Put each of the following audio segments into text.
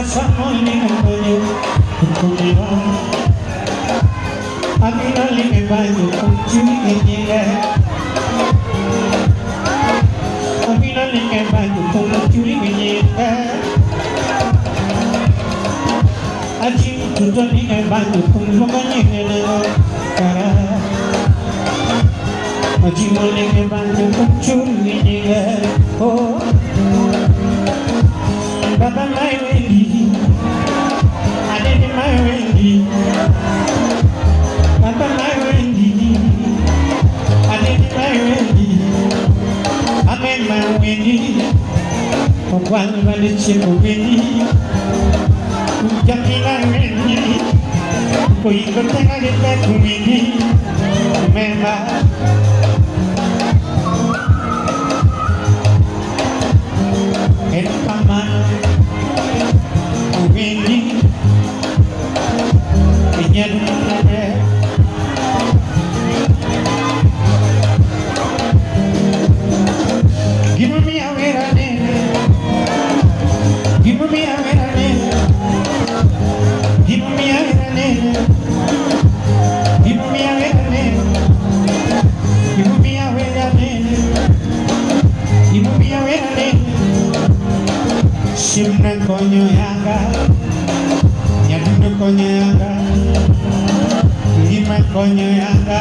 samoni ngonyo kukuliwa Amina lime banyo kuchuri ngiye Amina lime banyo kuchuri ngiye Aji tuto lime banyo kumloka nyene kara Aji lime banyo kuchuri ngiye oh Baba my Wendy, I did my Wendy. Baba my Wendy, I did my Wendy. I made my Wendy. For one minute, she will be. Jackie my Wendy. For you can take it back to me. Remember. And come on. Windy, give me a way, give me a way, give me a way, give me a way, give me a way, give me a way. Simna konyo yanga, nyaduno konyo yanga, lima konyo yanga,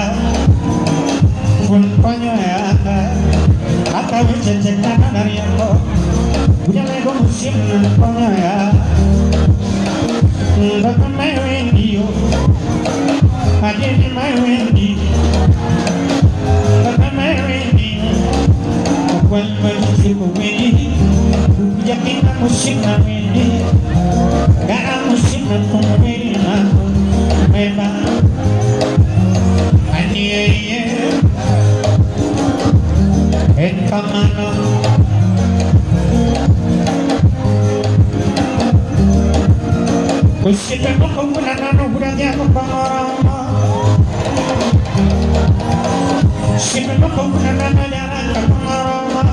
fun konyo yanga, ata wiche cekana dari yako, udah lego simna konyo yanga, baka my Wendy yo, adini my Wendy, baka my Wendy, kwan manusiku Wendy. Yakin na musik na Wendy, kaya musik na kung Wendy na meba, aniye, et kamano, kusita mo kung wala na nuhulan niya kung pangorama, kusita mo kung wala na nalaran ka pangorama.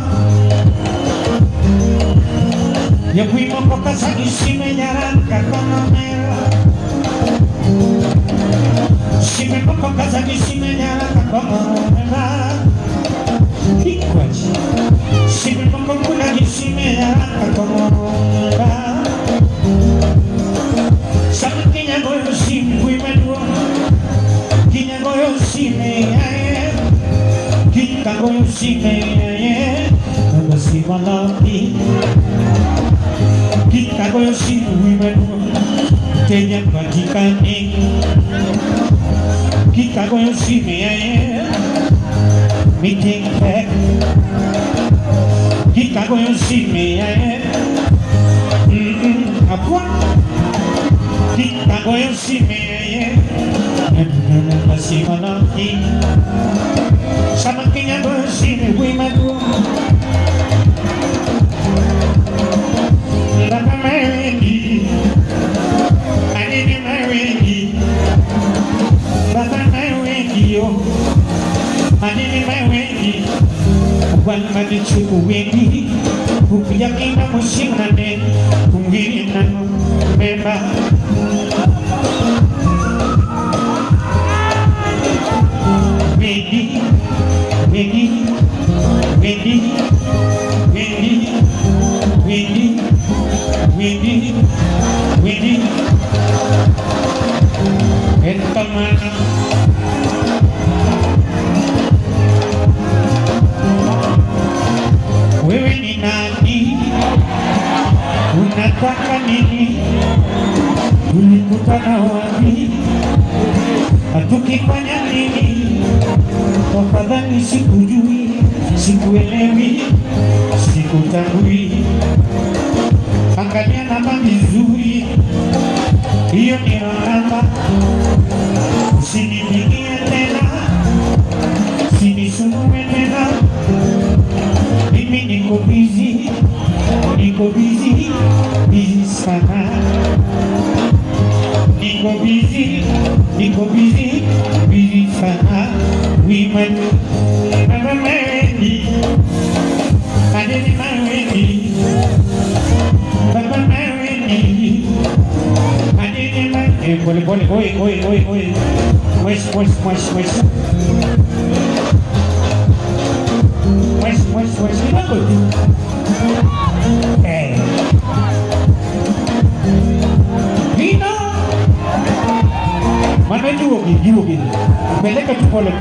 Ya fuimos pocas aquí si me llaman carconomero Si me pongo casa aquí si me llaman carconomero Si me pongo una aquí si me llaman carconomero Saben que ya voy a si me fui menudo Que ya voy a si me Que ya voy a si me Cuando si van a ti Kita gosi women, Kenya Vaticani. Kita gosi me, meeting back. Kita gosi me, apa? Kita gosi me, masih menanti. Sama Kenya gosi women. Baba my Wendy, I did my Wendy. Baba my Wendy, yo, I did my Wendy. One man chuku Wendy, who yakin na musik na ne, kung hindi na meba. Wendy, Wendy, Wendy, Wendy, Wendy. Wendy, Wendy, esta mano. Wewe ni nani? Unataka nini? Ulikutana wapi? Hatukifanya nini? Tafadhali sikujui, sikuelewi, sikutambui. Angalia namba vizuri, hiyo ndiyo namba. Usinipigie tena, usinisumbue tena. Mimi niko busy, busy sana. Niko busy sana. Women, Baba my Wendy, I did my Wendy. Baba my Wendy, pole. Oye. Mues. Vino. Mana yugi. Peleka tu pole.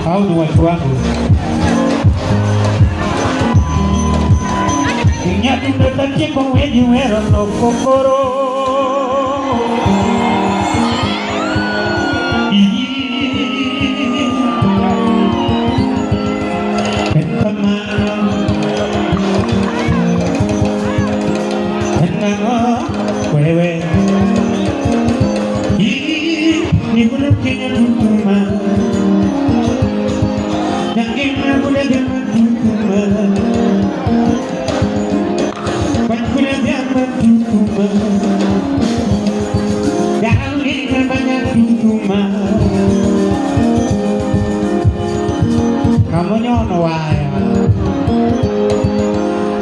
Au ni watu wangu. Nyati ndotanji kwenye wero no kokoro. Wewe ni kuna Kenya tutuma Kenya kuna Kenya tutuma kuna Kenya tutuma Kali banyak tutuma kamu nyono waya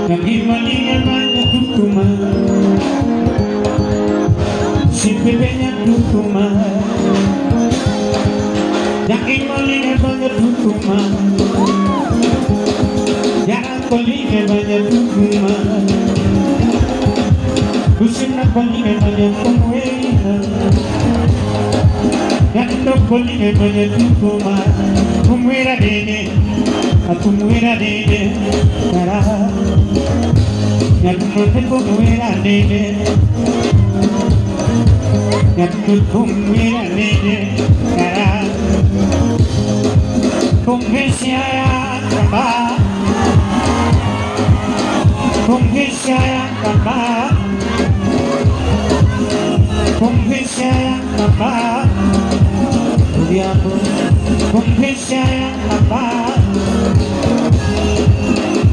Kali banyak tutuma Sipenya tutuma Yakin malinga banyak tutuma Jangan kolinga banyak tutuma Kusina kolinga banyak kumwela Yakin kolinga banyak tutuma Kumwela dede Kara Yakin kumwela dede Kumira nene kara Kumhisya kama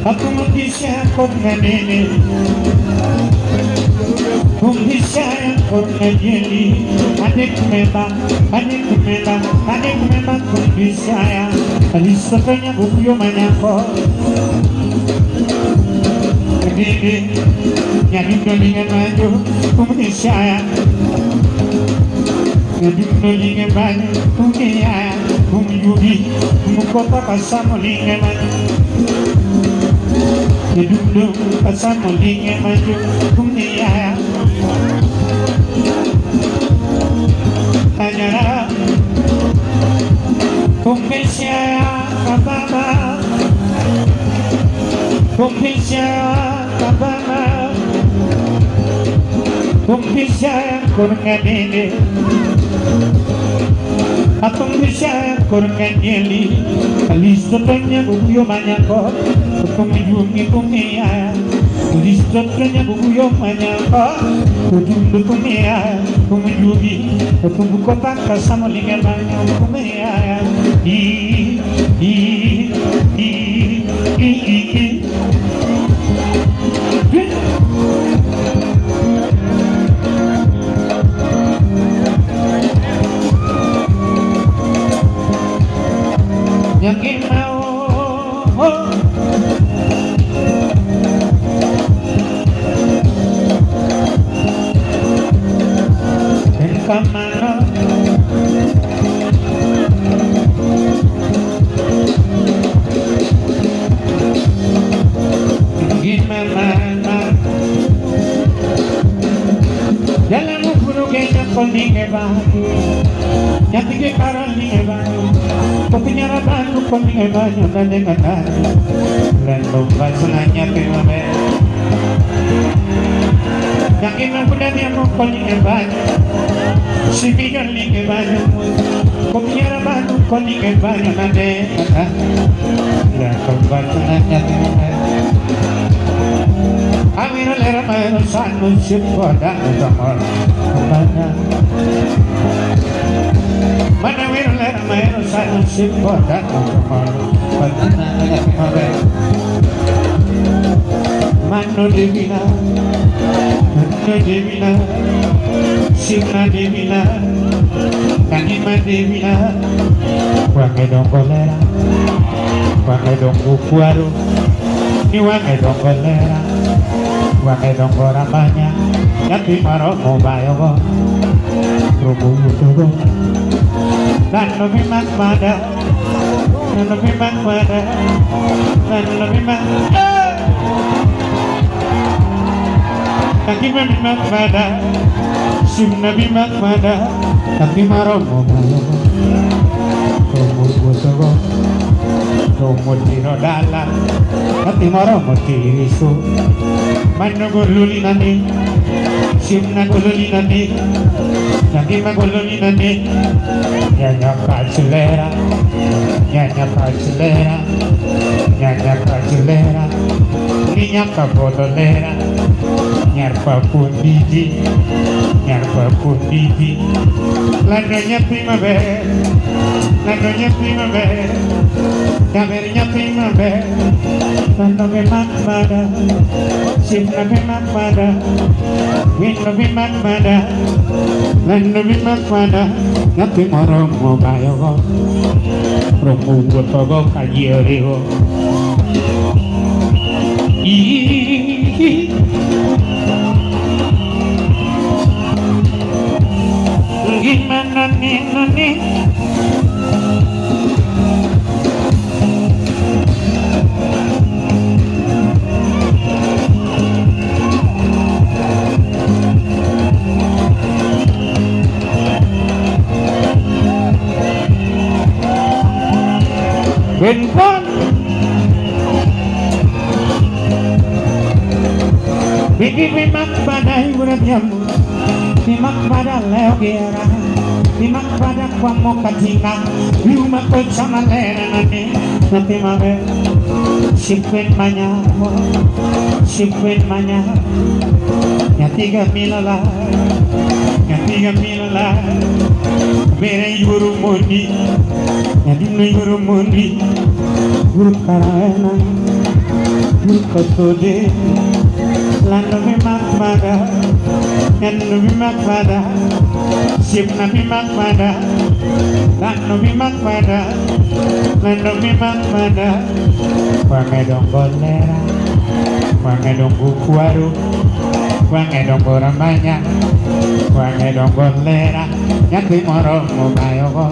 Aku menghisya kona nene Kumhisya kona jeli Adik memang kumhisya Alisatanya bukuyo manyako Kedede Nyadi dolingan maju Kumhisya Nyadi dolingan maju Kumhisya Kumyubi Kumukota kasamulingan maju Keduduk kasamulingan maju Kumhisya Tanyara Kumhisya kabama Kumhisya kabama Kumhisya kurnganene Kumhisya kurnganyeli Alistatanya bukuyo manyako Kumiyumi kumia Alistatanya bukuyo manyako Kudundu kumia Kumiyumi Kumbukota kasamulingan banyak kumia Yang mau dan kamana gimana dalam bulu kena koning banyu nyati ke karani banyu Kopinya rabantu koning banyu dan dengan dan lomba senanya kemabe Yakin aku dan yang mau koning banyu si bigan ling banyu kopinya rabantu koning banyu dan dengan dan lomba senanya kemabe Amir al-Rahman sanu sipada tamar mana Mana Mana sanu sipada tamar mana Mano Devina Simna Devina Kanima Devina Wangai dong kolera Wangai dong kukuaru Ni wangai dong kolera Wangai dong orang banyak Yati maro mobayo go Robuto go Nano bimak mada Nano bimak mada Nano bimak Kaki bimak mada Simna bimak mada Tapi maro mobayo go Robuto go Romotiro dala Tapi maro motirisu Mano gululi nani Simna gululi nani Nagima gululi nani Nyanya kacilera Nyanya kacilera Nyanya kacilera Niña kabodolera Nyarpa pundidi Nyarpa pundidi Ladonya primavera Ladonya primavera Cabernya primavera Lando bemak pada Simna bemak pada Winno bemak pada Lando bemak pada Ngati morong mobayo go Romu goto go kajiori go Gimana nih Benpon Bikin bimak pada hiburan jamu Bimak pada leo biara Bimak pada kuamo katinga Biuma sama lera nane Nanti mabe Sikwen manyamo Sikwen manyamo Nyatiga milala Nyatiga milala Bere yuru moni Nyadino yuru moni Yuru karaena Yuru kotode Lando bimak pada Lando bimak pada Simna bimak pada Lando bimak pada Lando bimak pada Wangedong golera Wangedong kukuaru Wangedong ramanya Wangedong golera Nyati moro mobayo go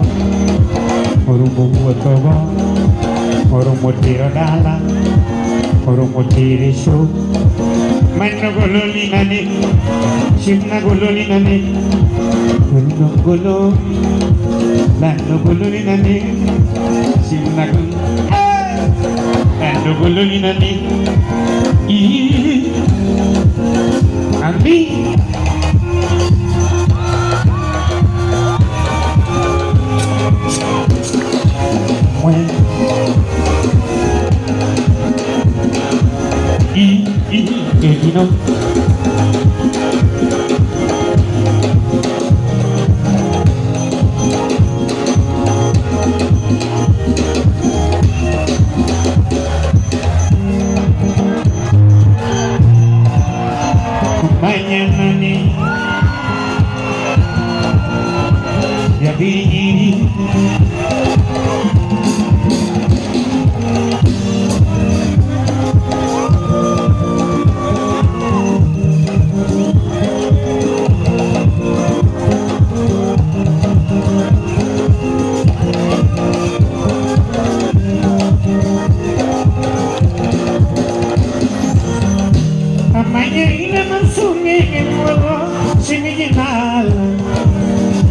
Murumu buoto go Murumu tiro dala Murumu tirisu Mano gololi nani Simna gololi nani Gulung gulung Lando gololi nani Simna gulung Lando gololi nani Ambi You know mañana ni ya vi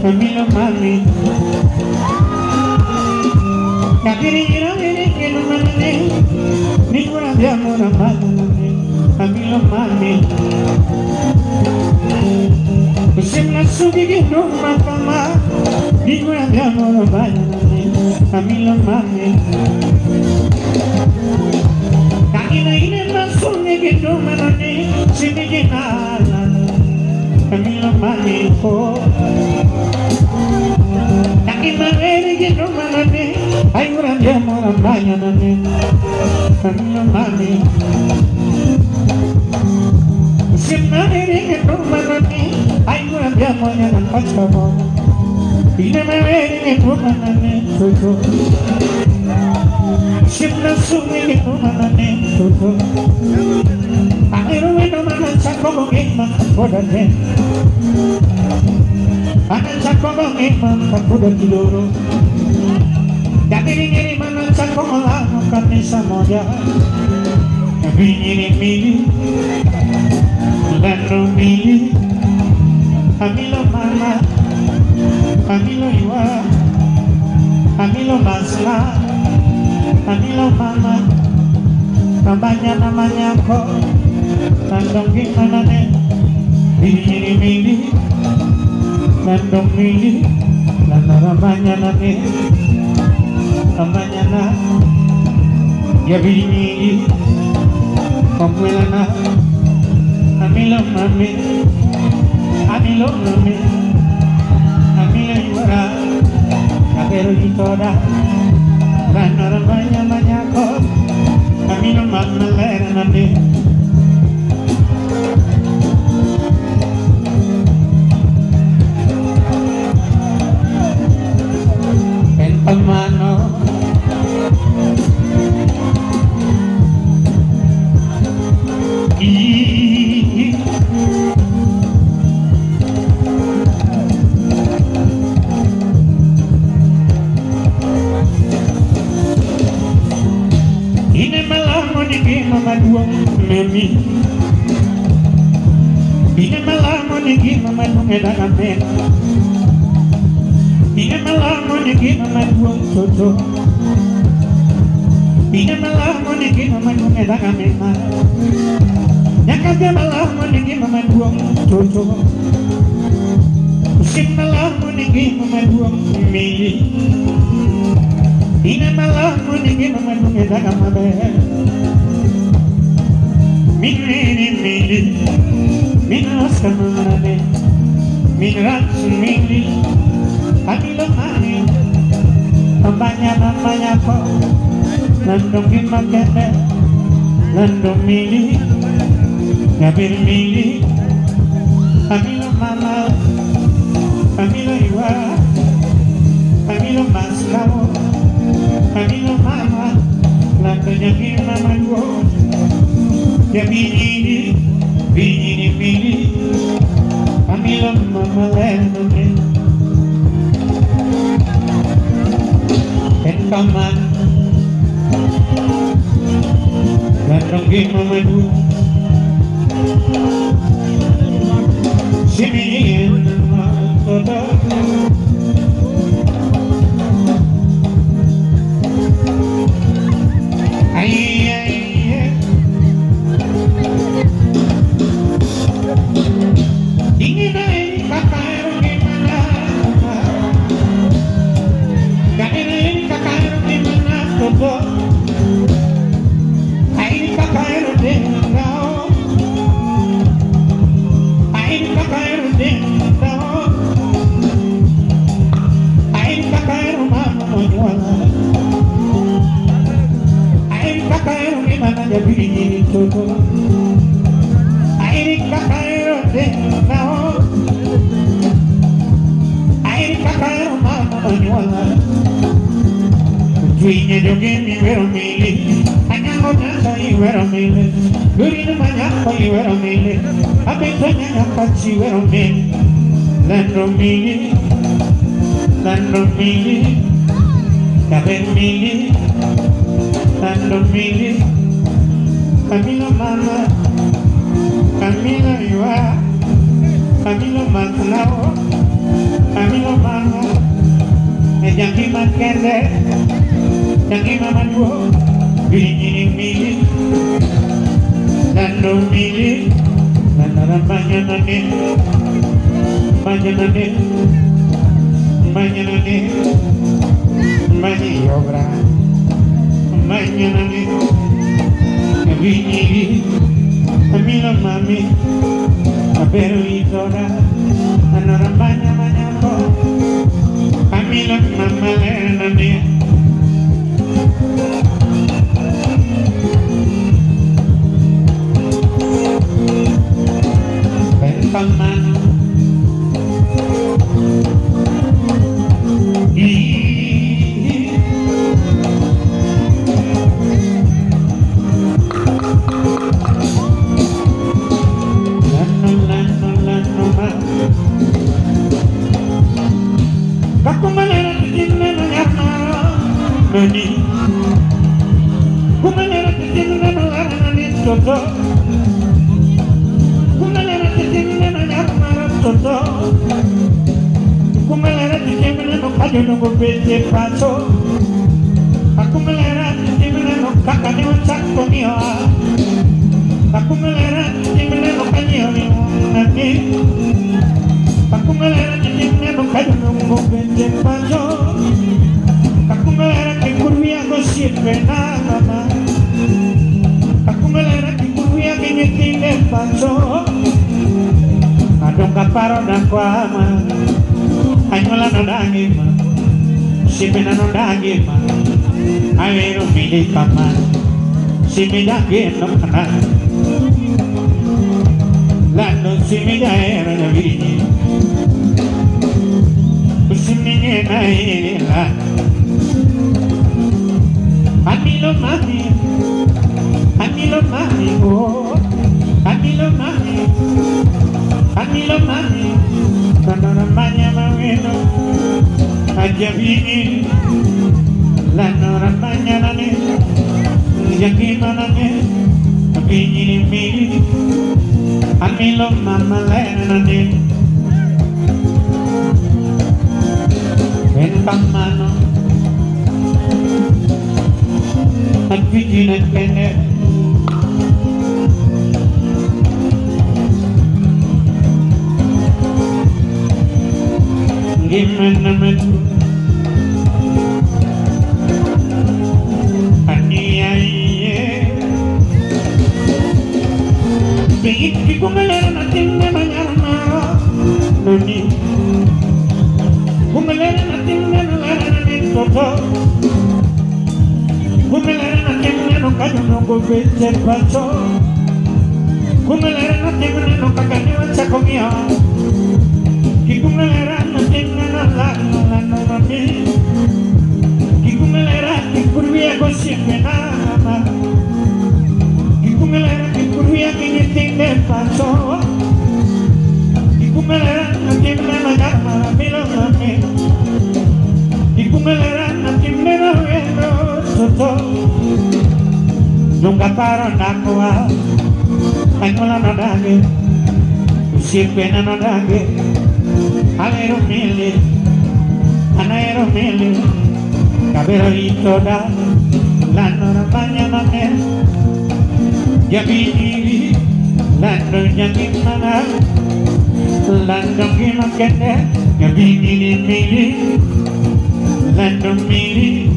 Camilo mami Kakirira que no mane Ni cura de amor amane Camilo mami Semna sugi que no matama Ni cura de amor amane Camilo mami Kakirira masungi que no mane Sini que nada Camilo mami oh Nakimaveri que no manane Ay grande amor amaya nane Camilo mami Simaveri que no manane Ay grande amor nane Pachamo Inamaveri que no manane Chuchu Sipna sumi gitu mana nih tutu Akiru itu mana cakko bongima Koda ten Mana cakko bongima Koda kiloro Jadi mana cakko melano Kami samoja Bini mili Lano mili Amilo mama Amilo iwa Amilo masla Amilo mama Tambahnya namanya kok Nandong gimana nih Bini mili Nandong mili Lana namanya nanti Tambahnya na Ya bini mili Komwelana Amilo mami Amilo mami Amilo iwara Kabero jitoda Rana ramanya manyako Amilo mamalera nandi Pentamano Maduong memi Bina malamo nigi mamadung edagamen Bina malamo nigi mamadung toto Bina malamo nigi mamadung edagamen Nyakagya malamo nigi mamadung toto Usim malamo nigi mamadung mili Bina malamo nigi mamadung edagamen Mili, minas kamane, minas mili, amilo mani, tambahnya kok, landong gimakene, landong mili, ngabir mili, amilo mama, amilo iwa, amilo maskao, amilo mama, landongnya gimana gua. Ya bini mili Amilo mama lenoke Penkaman Gandonggi mama du Simiin matoda Duinya joget mi wero mili, anyango nyaka i wero mili, gurina manyako i wero mili, abeto nyaka ci wero mili, lando mili, kaber mili, lando mili, Camilo mama, Camilo iwa, Camilo matlao, Camilo mama, jangi makende. Jangi mamanwo, bini mili, lando mili, landaran manyanane, manyi obra, manyanane, bini, amilo mami, aberu itora, landaran manyako, amilo mama lenane. Paman toto kumelera titimne na nyamara toto kumelera titimne no kajo no bete pato kumelera titimne no kakane chakko niwa kumelera titimne no kanyo ni nati kumelera titimne no kajo no bete pato kumelera que curvia go siempre nada kumelera que curvia que me tiene paso adong kaparo na kwama anyola no dangima sipena no dangima avero mili kama simida que no kana la no simida era na vini simine na ila Amilo mami, oh, amilo mami, cuando mañana bueno, allá vine, la nora mañana ne, ya que manane, vini miri, amilo mama lena ne, ven pa mano. At begin kene gimana metu aniaye bigi kumelera natinne manyama noni kumelera natinne nalana toto kumelera natinne no kajo no bete pato kumelera natinne no kakane chakko niwa kumelera natinne no la mami kumelera que curvia go siempre nada kumelera que curvia que me tiene pato kumelera natinne no llama milo mami kumelera natinne no vendo toto nunca paro na kwa anyola no dage siempre no dage alero mili anaero mili cabero y toda la nora mañana me ya vini la noña mi mana la noña que ne ya vini mili la no mili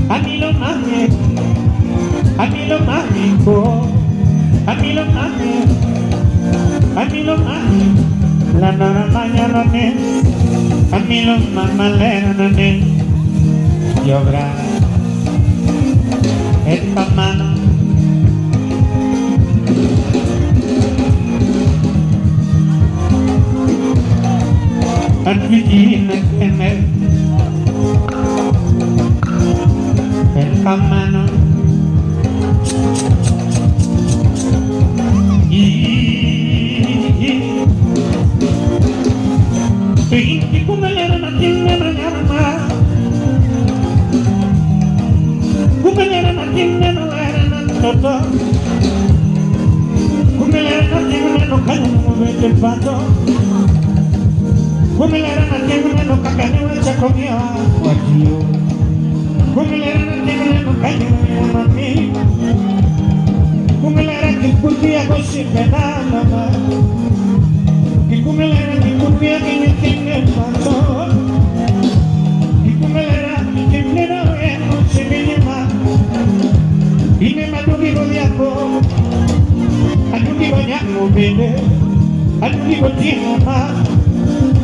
amilo mami oh amilo mami la nora mañana me amilo mama lena ne llora esta mano Advigina tener esta mano y kumelera natinne no llama kumelera natinne no era toto kumelera natinne no kajo no bete pato kumelera natinne no kakane chakko niwa wajio kumelera natinne no kajo no mami kumelera que curvia go siempre nada kumelera que curvia que me tiene pato kumelera que me no veo se me llama y me mando vivo de aco ayudigo nyano bene ayudigo tiene más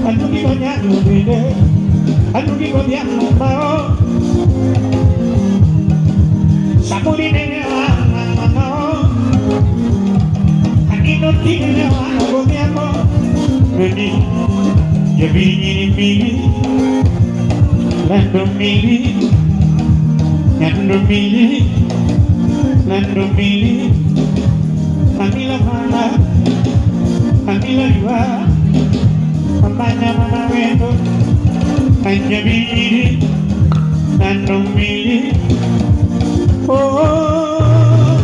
ayudigo nyano bene ayudigo nyano mao saborine mama aquí no tiene algo de amor vení ya vini mili lando mili amila mama amila iwa mamanya mama wendo anja vini lando mili oh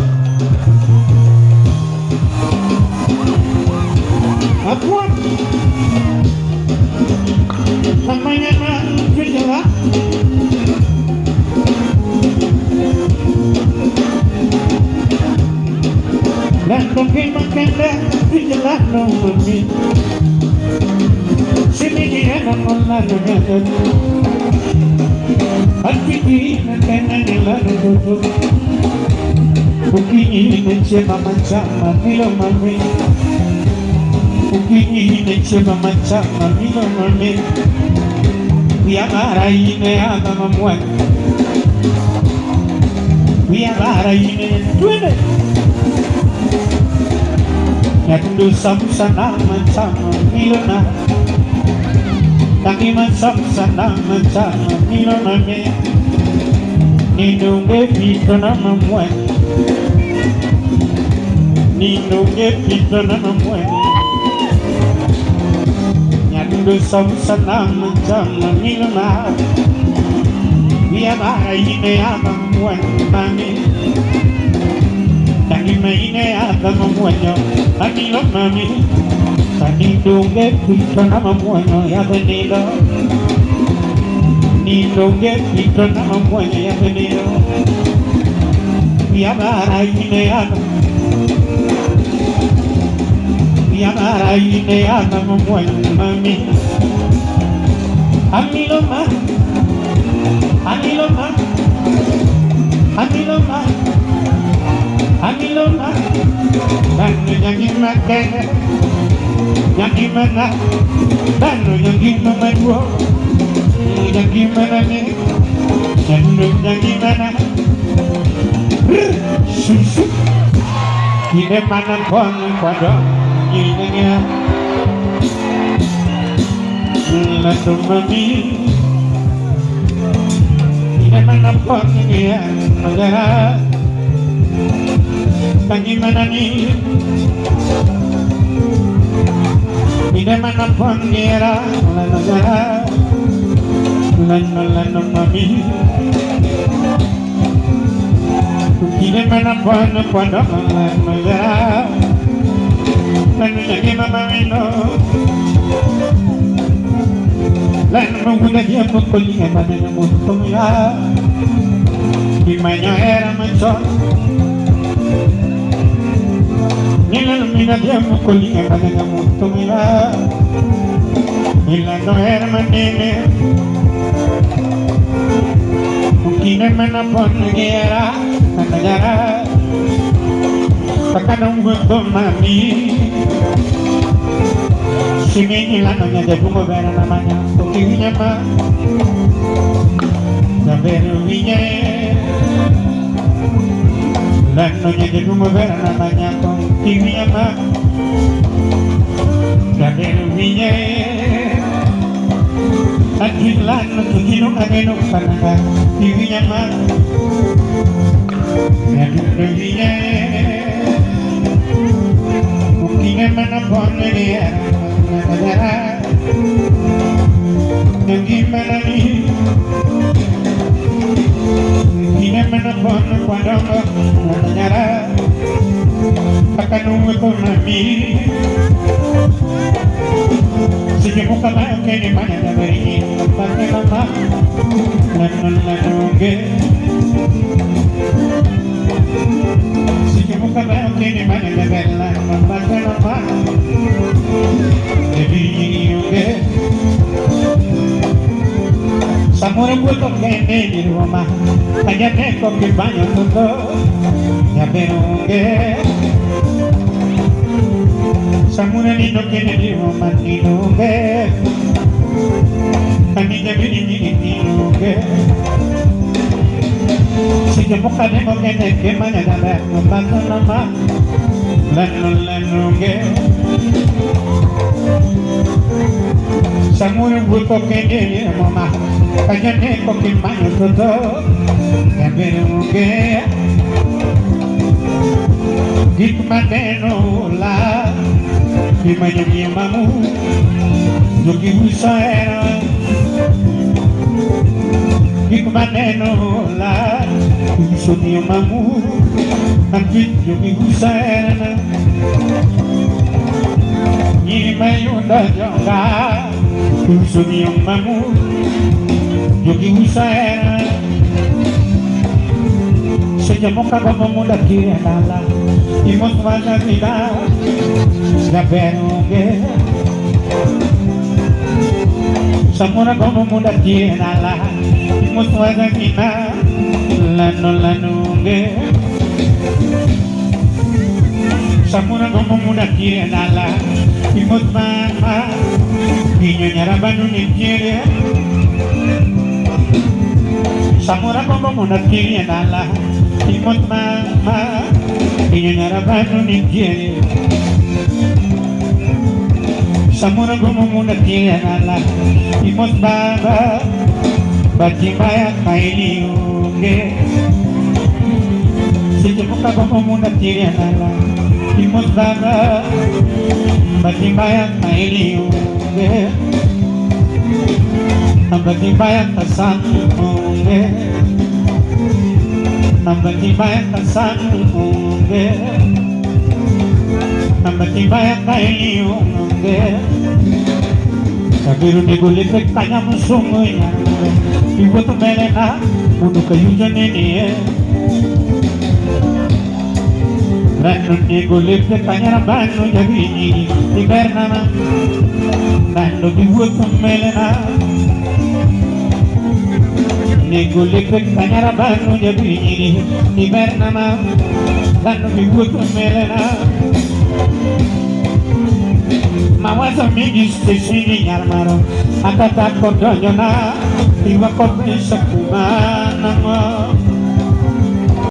Lando che mancanda, figlio l'anno mami. Se mi diano con l'anno mia, anche qui non tengo nell'anno tutto. Bukini mencoba macam milo mami. Bukini mencoba macam milo mami. Biara ini ada memuat. Biara ini tuan. Yang sama macam milo na. Tangi macam sana macam milo mami. Nindung begitu nama muat. Nindung begitu nama muat. Nyadu sama macam milo na. Biara ini ada muat mami. Tangi ini ada muatnya. Milo mami. Nindung begitu nama muatnya ya benido. Nindung begitu nama muatnya ya benido. Biara ini ada. Biara ini ada memuat mami. Amilo ma, amilo ma, amilo ma, amilo ma. Dan yang dimakan, yang dimana, dan yang gimana gua, yang gimana ni, yang gimana. Susu, ini mana pun pada ini lalu mami, ini mana pun ini ada, bagaimana ni, ini mana pun dia lalu mami. Kini mana pun pada malam, lalu lagi mama mino, lalu mula dia pukul yang mana yang mutum ya, di mana era macam, lalu mula dia pukul yang mana yang mutum ya, lalu era mana. Kini mana pun era, negara, takkan untuk mami. Sini namanya jadi mubara namanya, tukinya mah, jaberunya, namanya jadi mubara namanya, tukinya mah, jaberunya. Akilan tukinung agenung pananga tiwinya mah yadunya mungkin mana pun dia negara gimana ni mungkin mana pun pada negara akan nunggu mami. Sejauh kapan kini mana dah beri pakai mama, lalu sejauh kapan kini mana dah beri pakai mama, jadi juga samura buat kene di rumah, aja nekok di banyak tuh, ya beruge. Samura ni no kene di rumah ni nuge, kami jadi ni nuge. Sejak muka ni mo kene kemana dah membantu nama, lalu nuge. Samura butuh kene di rumah, kaya ni kok kemana tuh, ya beruge. Gitmanenola. Imanya mamu Yogi Hussain Gitmanenola Usuni mamu Anjit Yogi Hussain Imayunda Jonga Usuni mamu Yogi Hussain Sejak muka pemuda kiri adalah Imos Vazamina, la Benunge, Samura como muda tiena la, Imos Vazamina, Lanunge, Samura como muda tiena la, Imos Mama, Niño Yarabanu Nigeria, Samura como muda tiena la, Imos Mama, Niño Yarabanu Nigeria, Samura como muda tiena la, Imos Mama, Batibaya Kailiunge, Sijimuka como muda tiena la, Imos Mama, Batibaya Kailiunge, Batibaya Kasanunge, Batibaya Kasanunge, Batibaya Kailiunge, Kabiru Nigulit Kanya Musumuya, Ibu tu melena, Mudu kayu janini, Ranu Nigulit Kanya Rabanu Jabini, Ibernama, Ranu Ibu tu melena, Nigulit Kanya Rabanu Jabini, Ibernama, Ranu Ibu tu melena. Mawazo mingi stesini nyarmaro, akata kodonyona, iwa kodesha kumana mo.